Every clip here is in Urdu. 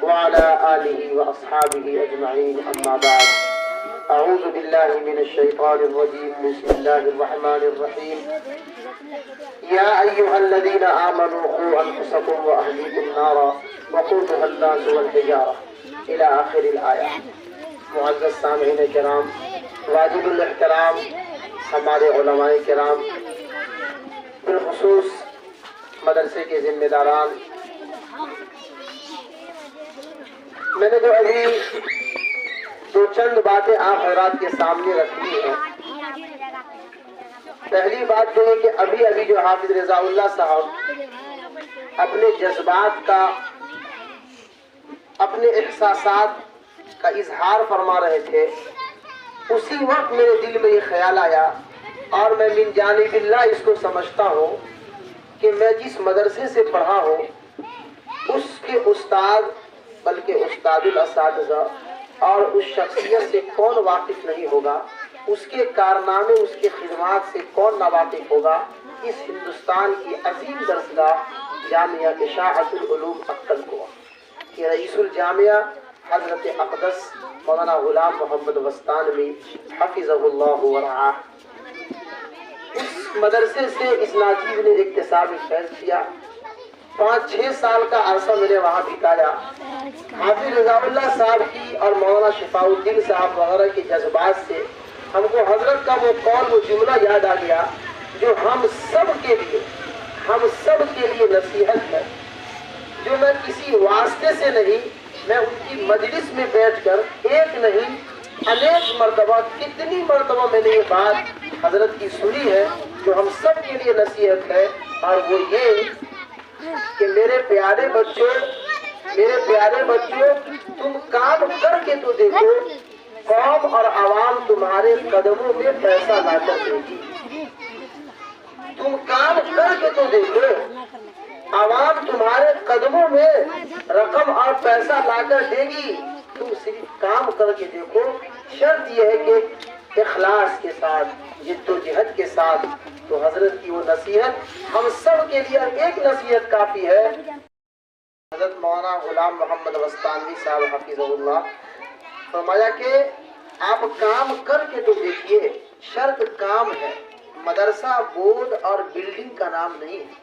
وعلى آله وأصحابه أجمعين أما بعد أعوذ بالله من الشيطان الرجيم بسم الله الرحمن الرحيم يا أيها الذين آمنوا قوا أنفسكم وأهليكم نارا وقودها الناس والحجارة إلى آخر الآية. معزز سامعین کرام، واجب الاحترام ہمارے علماء کرام، بالخصوص مدرسے کے ذمہ داران، میں نے جو ابھی دو چند باتیں آپ حضرات کے سامنے رکھی ہیں. پہلی بات تو ہے کہ ابھی جو حافظ رضا اللہ صاحب اپنے جذبات کا، اپنے احساسات کا اظہار فرما رہے تھے، اسی وقت میرے دل میں یہ خیال آیا اور میں من جانب اللہ اس کو سمجھتا ہوں کہ میں جس مدرسے سے پڑھا ہوں اس کے استاد، بلکہ استاد الاساتذہ اور اس شخصیت سے کون واقف نہیں ہوگا، اس کے کارنامے، اس کے خدمات سے کون ناواقف ہوگا. اس ہندوستان کی عظیم درسگاہ جامعہ اشاعت العلوم عقل کو کہ رئیس الجامعہ حضرت اقدس مولانا غلام محمد وسطانوی حفظہ اللہ ورعاہ، اس مدرسے سے اس ناچیز نے اکتسابی فیض کیا. 5-6 سال کا عرصہ میں نے وہاں بتایا. حافظ رضا اللہ صاحب کی اور مولانا شفاء الدین صاحب وغیرہ کے جذبات سے ہم کو حضرت کا وہ قول، وہ جملہ یاد آ گیا جو ہم سب کے لیے نصیحت ہے، جو میں کسی واسطے سے نہیں، میں ان کی مجلس میں بیٹھ کر ایک نہیں انیک مرتبہ، کتنی مرتبہ میں نے یہ بات حضرت کی سنی ہے، جو ہم سب کے لیے نصیحت ہے. اور وہ یہ کہ میرے پیارے بچوں تم کام کر کے تو دیکھو، قوم اور عوام تمہارے قدموں میں پیسہ لا کر دے گی. تم کام کر کے تو دیکھو، عوام تمہارے قدموں میں رقم اور پیسہ لا کر دے گی. تم صرف کام کر کے دیکھو. شرط یہ ہے کہ اخلاص کے ساتھ، جد و جہد کے ساتھ. تو حضرت کی وہ نصیحت ہم سب کے لیے ایک نصیحت کافی ہے. حضرت مولانا غلام محمد وسطانوی صاحب حفظہ اللہ فرمایا کہ آپ کام کر کے تو دیکھیے. شرط کام ہے، مدرسہ بورڈ اور بلڈنگ کا نام نہیں ہے.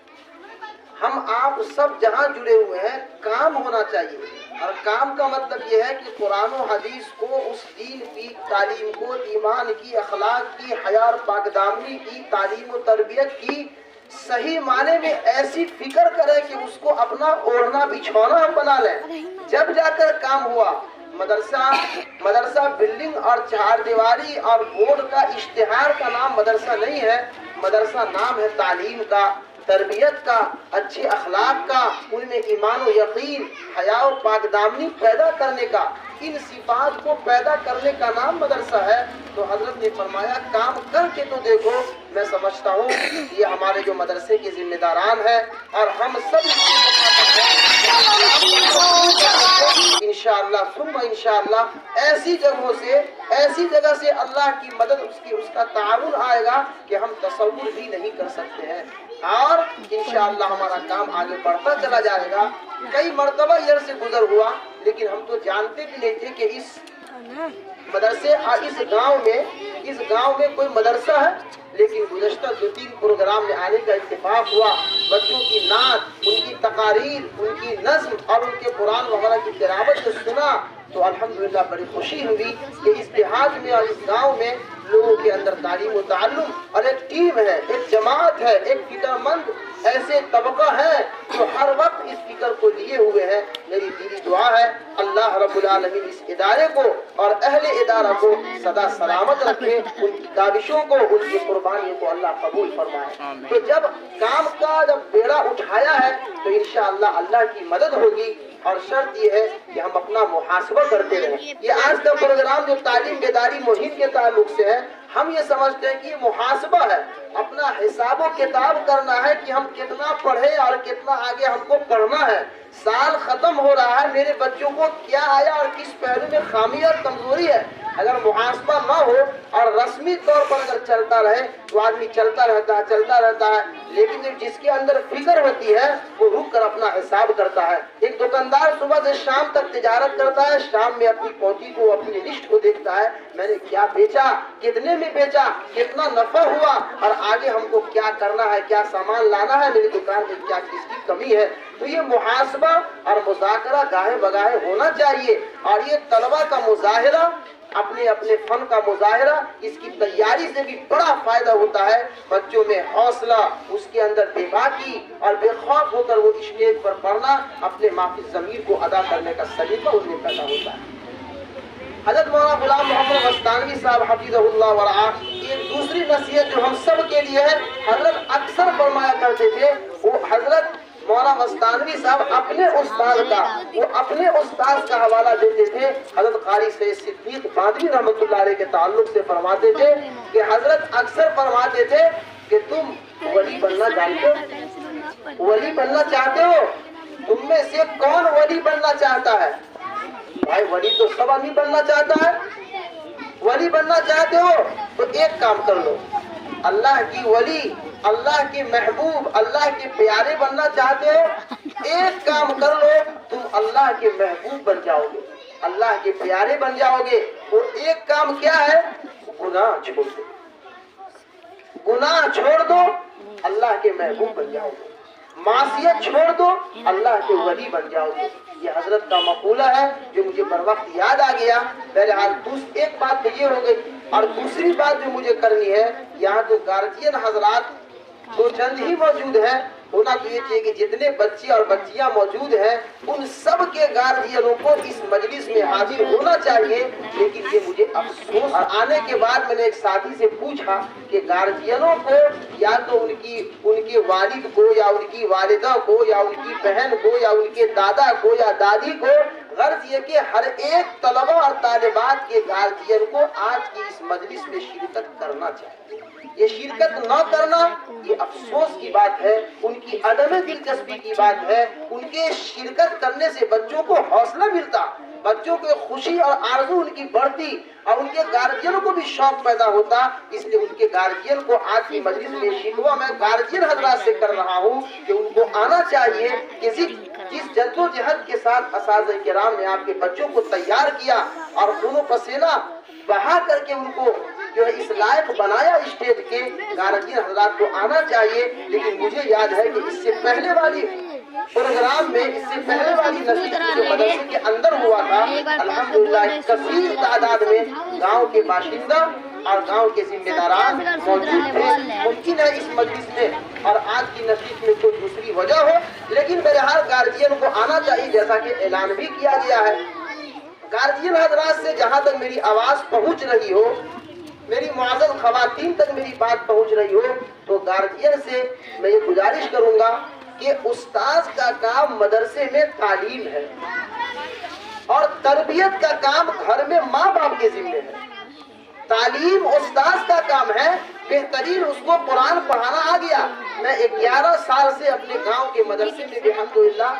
ہم آپ سب جہاں جڑے ہوئے ہیں کام ہونا چاہیے. اور کام کا مطلب یہ ہے کہ قرآن و حدیث کو، اس دین کی تعلیم کو، ایمان کی، اخلاق کی، حیا اور پاک دامنی کی تعلیم و تربیت کی صحیح معنی میں ایسی فکر کرے کہ اس کو اپنا اوڑھنا بچھونا ہم بنا لیں. جب جا کر کام ہوا. مدرسہ بلڈنگ اور چہار دیواری اور بورڈ کا اشتہار کا نام مدرسہ نہیں ہے. مدرسہ نام ہے تعلیم کا، تربیت کا، اچھے اخلاق کا، ان میں ایمان و یقین، حیا و پاک دامنی پیدا کرنے کا. ان صفات کو پیدا کرنے کا نام مدرسہ ہے. تو حضرت نے فرمایا کام کر کے تو دیکھو. میں سمجھتا ہوں یہ ہمارے جو مدرسے کے ذمہ داران ہیں اور ہم سب انشاءاللہ ثم انشاءاللہ ایسی جگہ سے اللہ کی مدد، اس کا تعاون آئے گا کہ ہم تصور بھی نہیں کر سکتے ہیں. اور انشاءاللہ ہمارا کام آگے بڑھتا چلا جائے گا. کئی مرتبہ ادھر سے گزر ہوا، لیکن ہم تو جانتے بھی نہیں تھے کہ اس مدرسے اس گاؤں میں کوئی مدرسہ ہے. لیکن گزشتہ 2-3 پروگرام میں آنے کا اتفاق ہوا. بچوں کی نعت، ان کی تقاریر، ان کی نظم اور ان کے قرآن وغیرہ کی تلاوت کو سنا تو الحمدللہ بڑی خوشی ہوئی کہ اس دیہات میں اور اس گاؤں میں لوگوں کے اندر تعلیم و تعلم اور ایک ٹیم ہے، ایک جماعت ہے، ایک فکر مند ایسے طبقہ ہے جو ہر وقت اس فکر کو لیے ہوئے ہیں. میری دلی دعا ہے اللہ رب العالمین اس ادارے کو اور اہل ادارہ کو سدا سلامت رکھے، ان کی کاوشوں کو، ان کی قربانیوں کو اللہ قبول فرمائے. تو جب کام کا بیڑا اٹھایا ہے تو انشاءاللہ اللہ کی مدد ہوگی. اور شرط یہ ہے کہ ہم اپنا محاسبہ کرتے رہیں. یہ آج کا پروگرام جو تعلیم بیداری مہم کے تعلق سے ہے، ہم یہ سمجھتے ہیں کہ یہ محاسبہ ہے. اپنا حساب و کتاب کرنا ہے کہ ہم کتنا پڑھے اور کتنا آگے ہم کو پڑھنا ہے. سال ختم ہو رہا ہے، میرے بچوں کو کیا آیا اور کس پہلو میں خامی اور کمزوری ہے، اگر محاسبہ نہ ہو اور رسمی طور پر اگر چلتا رہے تو آدمی چلتا رہتا ہے، لیکن جس کے اندر فکر ہوتی ہے وہ رک کر اپنا حساب کرتا ہے۔ ایک دکاندار صبح سے شام تک تجارت کرتا ہے، شام میں اپنی پونجی کو، اپنی لسٹ کو دیکھتا ہے، میں نے کیا بیچا، کتنے میں بیچا، کتنا نفع ہوا، اور آگے ہم کو کیا کرنا ہے، کیا سامان لانا ہے، میری دکان میں کیا چیز کی کمی ہے۔ تو یہ محاسبہ اور مذاکرہ گاہے بگاہے ہونا چاہیے، اور یہ طلبہ کا مظاہرہ، اپنے اپنے فن کا مظاہرہ، اس کی تیاری سے بھی بڑا فائدہ ہوتا ہے۔ بچوں میں حوصلہ، اس کے اندر بے باکی اور بے خوف ہو کر وہ اسٹیج پر پڑھنا، اپنے معافی ضمیر کو ادا کرنے کا سلیقہ اس میں پیدا ہوتا ہے۔ حضرت مولانا غلام محمد مستانوی صاحب حفظہ اللہ ورعاہ ایک دوسری نصیحت جو ہم سب کے لیے ہے، حضرت اکثر فرمایا کرتے تھے، وہ حضرت مولانا مستانوی صاحب اپنے استاد کا حوالہ دیتے تھے۔ حضرت قاری سید صدیق باندھوی رحمۃ اللہ علیہ کے تعلق سے فرماتے تھے کہ حضرت اکثر فرماتے تھے کہ تم ولی بننا جانتے ہو، ولی بننا چاہتے ہو، تم میں سے کون ولی بننا چاہتا ہے؟ بھائی ولی تو سب آدمی بننا چاہتا ہے، ولی بننا چاہتے ہو تو ایک کام کر لو، اللہ کی ولی، اللہ کے محبوب، اللہ کے پیارے بننا چاہتے ہو، ایک کام کر لو، تم اللہ کے محبوب بن جاؤ گے، اللہ کے پیارے بن جاؤ گے۔ اور ایک کام کیا ہے؟ گناہ چھوڑ دو، گناہ چھوڑ دو، اللہ کے محبوب بن جاؤ گے، معصیت چھوڑ دو، اللہ کے ولی بن جاؤ گے۔ یہ حضرت کا مقولہ ہے جو مجھے بر وقت یاد آ گیا۔ بہرحال ایک بات تو یہ ہو گئی، اور دوسری بات جو مجھے کرنی ہے، یہاں تو گارجین حضرات دو چند ہی موجود ہیں، ہونا تو یہ چاہیے کہ جتنے بچے اور بچیاں موجود ہیں ان سب کے گارجینوں کو اس مجلس میں حاضر ہونا چاہیے، لیکن یہ مجھے افسوس، اور آنے کے بعد میں نے ایک ساتھی سے پوچھا کہ گارجینوں کو یا تو ان کے والد کو یا ان کی والدہ کو یا ان کی بہن کو یا ان کے دادا کو یا دادی کو، غرض یہ کہ ہر ایک طلبہ اور طالبات کے گارجین کو آج کی اس مجلس میں شرکت کرنا چاہیے۔ یہ شرکت نہ کرنا یہ افسوس کی بات ہے، ان کی عدم دلچسپی کی بات ہے۔ ان کے شرکت کرنے سے بچوں کو حوصلہ ملتا، بچوں کو خوشی اور آرزو ان کی بڑھتی، اور ان کے گارجینوں کو بھی شوق پیدا ہوتا۔ اس لیے ان کے گارجین کو آج کی مجلس میں شکوہ میں گارجین حضرات سے کر رہا ہوں کہ ان کو آنا چاہیے کہ جس جدوجہد کے ساتھ اساتذہ کرام نے آپ کے بچوں کو تیار کیا اور خون و پسینہ بہا کر کے ان کو جو ہے اس لائق بنایا، اسٹیج کے گارجین حضرات کو آنا چاہیے۔ لیکن مجھے یاد ہے کہ اس سے پہلے والی پروگرام میں، اس سے پہلے والی نشست جو مدرسے کے اندر ہوا تھا، الحمدللہ کثیر تعداد میں گاؤں کے باشندہ اور گاؤں کے ذمہ داران موجود تھے۔ ممکن ہے اس مجلس میں اور آج کی نشست میں کوئی دوسری وجہ ہو، لیکن بہرحال گارجین کو آنا چاہیے، جیسا کہ اعلان بھی کیا گیا ہے۔ گارجین حضرات سے جہاں تک میری آواز پہنچ رہی ہو، میری معزز خواتین تک میری بات پہنچ رہی ہو، تو گارجین سے میں یہ گزارش کروں گا کہ استاذ کا کام مدرسے میں تعلیم ہے، اور تربیت کا کام گھر میں ماں باپ کے ذمہ ہے۔ تعلیم استاذ کا کام ہے، بہترین اس کو قرآن پڑھانا آ گیا۔ میں 11 سال سے اپنے گاؤں کے مدرسے میں الحمدللہ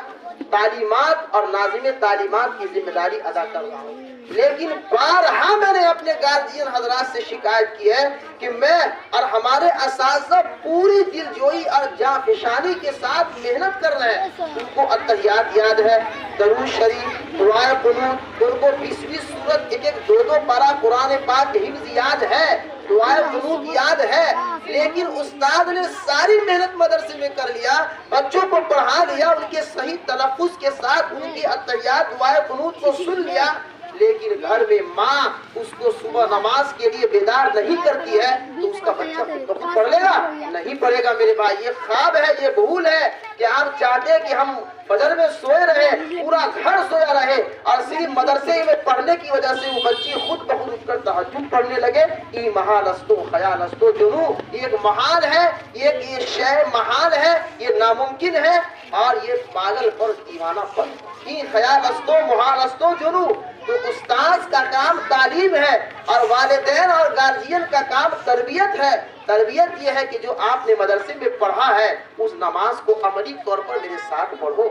تعلیمات اور ناظم تعلیمات کی ذمہ داری ادا کر رہا ہوں، لیکن بارہا میں نے اپنے گارجین حضرات سے شکایت کی ہے کہ میں اور ہمارے اساتذہ پوری دلجوئی اور جانفشانی کے ساتھ محنت کر رہے ہیں۔ ان کو التحیات یاد ہے، درود شریف، دعائے قنوت، ان کو 20 سورت، ایک 2 پارہ قرآن پاک حفظ یاد ہے، دعائے قنوت یاد ہے، لیکن استاد نے ساری محنت مدرسے میں کر لیا، بچوں کو پڑھا لیا، ان کے صحیح تلفظ کے ساتھ ان کی التحیات دعائے قنوت کو سن لیا، لیکن گھر میں ماں اس کو صبح نماز کے لیے بیدار نہیں کرتی ہے، تو اس کا بچہ کبھی پڑھ لے گا؟ نہیں پڑھے گا۔ میرے بھائی، یہ خواب ہے، یہ بھول ہے کہ آپ چاہتے ہیں کہ ہم فجر میں سوئے رہے، پورا گھر سویا رہے، اور صرف مدرسے میں پڑھنے کی وجہ سے وہ بچی خود بخود اٹھ کر تہجد پڑھنے لگے۔ یہ محال استو خیال استو جنو، یہ ایک محال ہے، یہ شے محال ہے، یہ ناممکن ہے، اور یہ پاگل پر دیوانہ پر یہ خیال استو محال استو جنو۔ تو استاذ کا کام تعلیم ہے، اور والدین اور گارجین کا کام تربیت ہے۔ تربیت یہ ہے کہ جو آپ نے مدرسے میں پڑھا ہے اس نماز کو عملی طور پر میرے ساتھ پڑھو،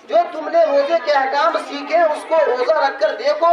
جو تم نے روزے کے احکام سیکھے اس کو روزہ رکھ کر دیکھو،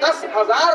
10,000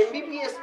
MBBS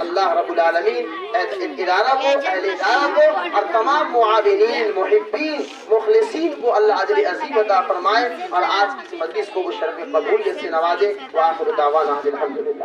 اللہ رب العالمین ادارہ کو، اہل ادارہ کو اور تمام معاونین، محبین، مخلصین کو اللہ اجر عظیم عطا فرمائے اور آج کی مجلس کو وہ شرف قبولیت سے نوازے۔ وآخر دعوانا الحمدللہ۔